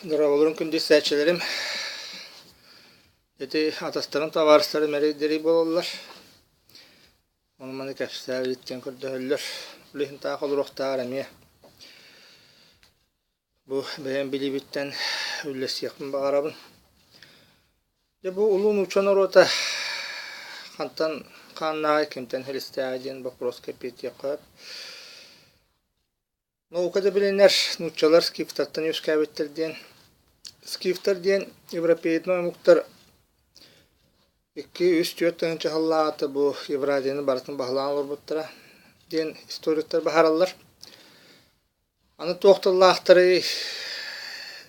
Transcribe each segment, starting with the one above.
Нуроолорун күндүс сәчелерим. Эти атастарын таварыстары мәрейдери болалар. Оны маны кәпсәр иттен көрдөлөр. Лихин тақ олуруқтар эмиэ. Бу бәйен билибиттен үллес яқпын бағарабын. Бу улуу нуучча норуота хантан хааннааҕый кемтен хелистеадиен вопрос кепет яқып. Наукада биленер нууччалар скифтаттан үөскэбиттерден. Скифтэр диэн европейдно муктар 2-3-4 халлааты бу Евразияны барытын бағылан олорбуттара диэн историктер бахараллар. Аны тоқталлаақтары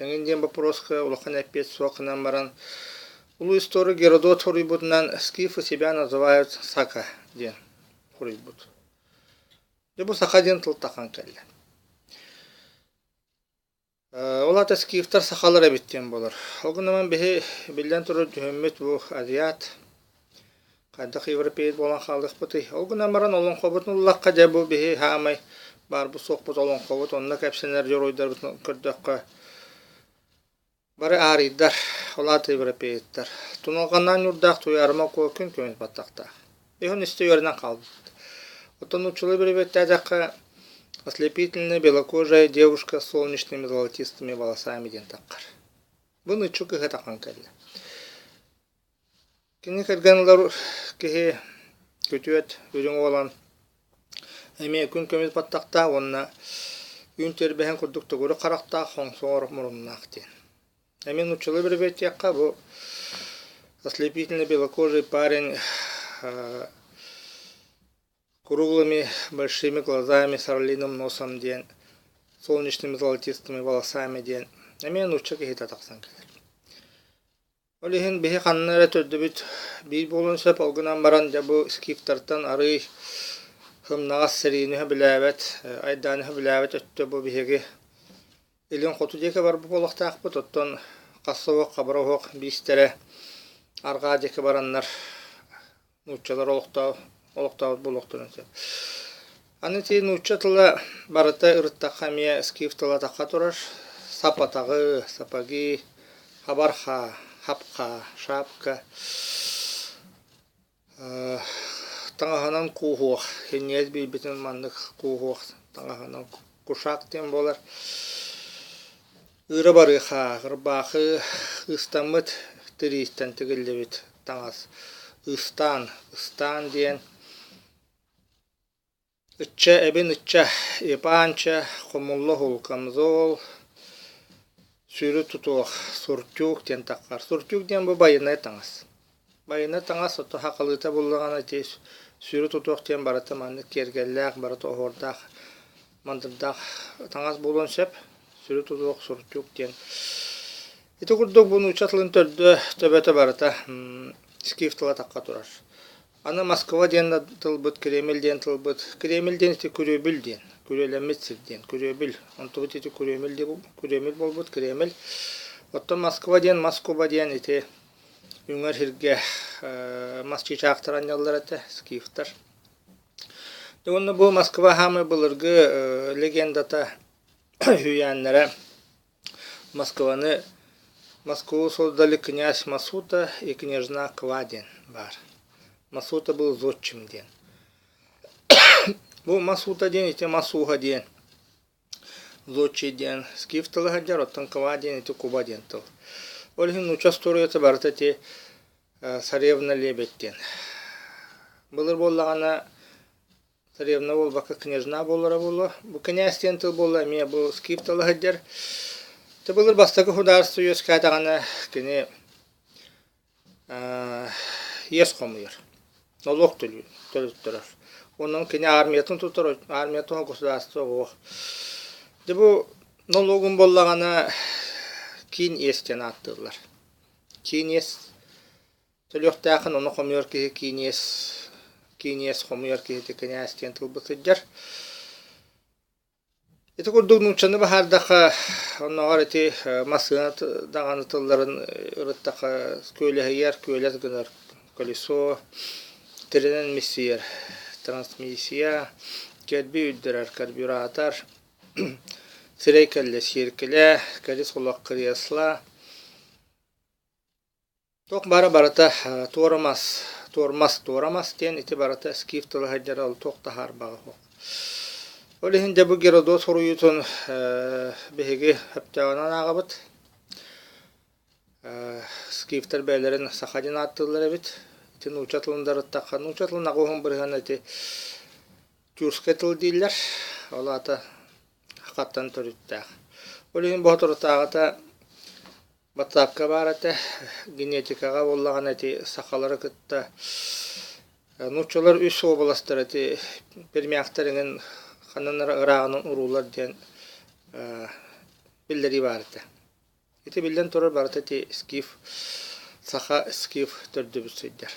эңин диэн вопроска улахан әппет суақынан баран улуу историк Геродот суруйбутынан скифы себя называют сака диэн суруйбут. Бу сака диэн тылтақан кәлі. Олата скифтэр сахалыыга биттен болар. Огунаман бихи билден туру дүхөммет бу азиат кайдак европейд болан халдык быты. Огунамаран олон хобутун уллакка же бу бихи хаамай бар бу сокпут олон хобут онна кепсенер жоройдар бутун көрдөккө. Бары арийдар олата европейдтер. Тунулганнан юрдак туярма көкүн көмөт баттакта. Бихин исте йөрнөн калды. Отон учулы биребетте жакка ослепительная белокожая девушка с солнечными золотистыми волосами дентаккар. Буны чук их атакан кэлле. Кини кэргэнлар киһи көтүөт үрүң olan эмиэ күн көмөт баттакта онна үн тербэхэн курдук тугуру каракта хоңсоор муруннаак ден. Эмиэ нучулы биребет якка бу ослепительный белокожий парень круглыми большими глазами с орлиным носом ден, солнечными золотистыми волосами ден. Эмиэ нуучча киһи татаксан келер. Олихин бихи ханнара төрдөбүт биир болун сөп олгунан баран жабу скифтартан арый хымнагас сиринүһө билээбет, айдаанүһө билээбет өттө бу бихиги. Илин хоту деке бар бу болохтаакпыт, оттон кассовок, кабаровок, биистере аргаа деке бараннар нууччалар олоқтауыт болуқтырын сөп. Аны тей нуучча тыла барыта ырыттаққа мия скиф тыла таққа тұрар. Сапатағы, сапаги, хабарха, хапқа, шапка. Таңағанан куғуақ. Хенниет бейбетін мандық куғуақ. Таңағанан кушақ ден болар. Үрі барыға, ғырбақы, ұстамыт тірейістен тігілді бет таңас. Ыстан ден. Ычча эбин ычча ипанча хомуллы хулкамзол сүрү тутуох суртюк ден таккар. Суртюк ден бу байына таңас. Байына таңас отто хакалыта буллагана те сүрү тутуох ден барата манны кергеллак барата ордак мандырдак таңас болон сеп сүрү тутуох суртюк ден. Ити курдук буну чатлын төрдө төбөтө барата скифтыла такка турар. Аны Москва ден тылбыт, Кремль ден тылбыт. Кремль ден ити күрөбүл ден, күрөлөмүтсүр ден, күрөбүл. Онтугут ити күрөмүл болбут, Кремль. Оттон Москва ден ити үңөр хирге масчичаактаран яллар эте, скифтар. Дегенде бу Москва хамы былыргы легендата хүйәннәре Москву создали князь Масута и княжна Квадин бар. Масута был зодчим ден. Бу Масута ден, ити Масуга ден. Зодчий ден. Скифтылы хаджар, оттан Квадин, ити Куба ден тыл. Олихин нуучча сторуйаты барыта те царевна лебедь ден. Былыр боллагана царевна болбака княжна болара болу. Бу князь ден тыл болла, эмиэ бу скифтылы хаджар. Те былыр бастакы государство үөскээтагана кини ес хомуйар. Налог төлөттөрөр. Онун кини армиятын тутар, армиятын государство ох. Дебу налогун боллагана кийин эстен аттылар. Кийин эс төлөктакын ону хомуйар киһи кийин эс хомуйар киһи кини эстен тылбытыджар. Ити курдук нууччаны бахардака онногар ити масына даганы тылларын ырыттака көйлэхийер, көйлэс гынар колесо, тренен миссиер, трансмиссия, керби үддерер, карбюратор, сирейкелле сиркеле, кәрі солақ кіресла. Тоқ бара барата туормас тен ити барата скифтэр хаджара ол тоқ тахар бағы хоқ. Олы хинде бұ Геродот соруютун беге хаптағынан ағабыт. Скифтэр бәйлерін сахадин аттылар әбіт. Ити нуучча тылындар ыттаққа. Нуучча тылын ағуғын бірген әті үөскээн тыл дейлер. Ол ата хақаттан төріттәқ. Олы хин бұғы тұрыттағыта Батапка барата генетикаға боллаған әти сахалыыга кытта. Нууччалар үс областар әти пермияқтарыңын хааннааҕый урулар диэн биэллэри баарыта. Ити билден турар барыта ти скиф төрдөбүт сөйдер.